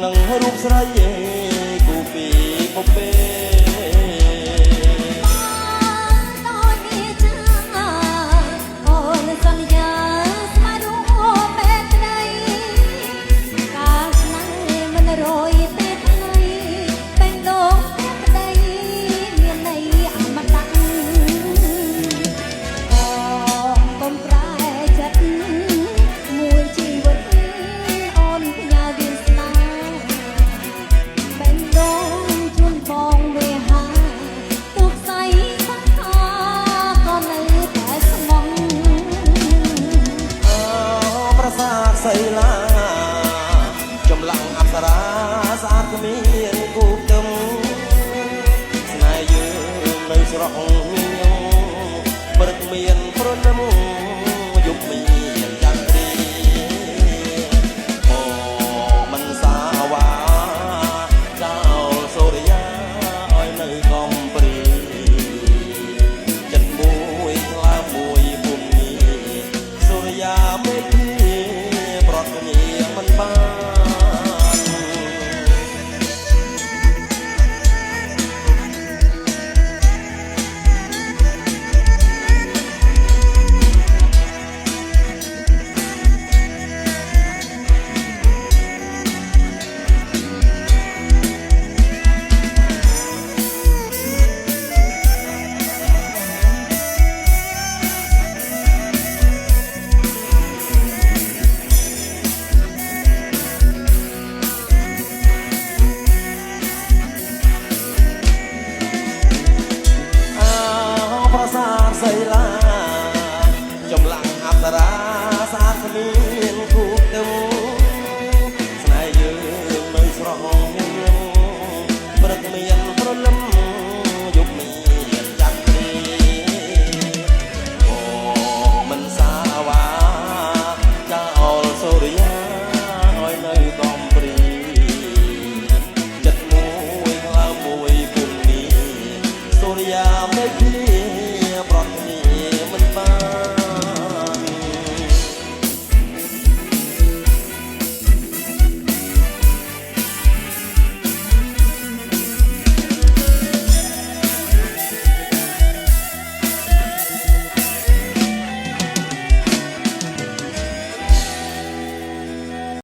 នឹងរូបស្រីគូពីពពេសីឡាចម្លាំងអប្សរាស្អាតគ្មានគូទឹមស្នេហ៍យើងនៅស្រស់ញញឹមព្រឹកមានព្រលឹមយប់មានចន្ទ្រាអូមិនសាវ៉ាចោលសូរិយាឲ្យនៅកំព្រីចិត្តមួយថ្លើមមួយពុំនេះសូរិយាមេឃมันบ้านសីឡាចម្លាំងអប្សរាស្អាតគ្មានគូទឹមស្នេហ៍យើងនៅស្រស់ញញឹមព្រឹកមានព្រលឹមយប់មានចន្ទ្រាអូមិនសាវ៉ាចោលសូរិយាឲ្យនៅកំព្រីចិត្តមួយខ្លោមួយពុំនេះសូរិយា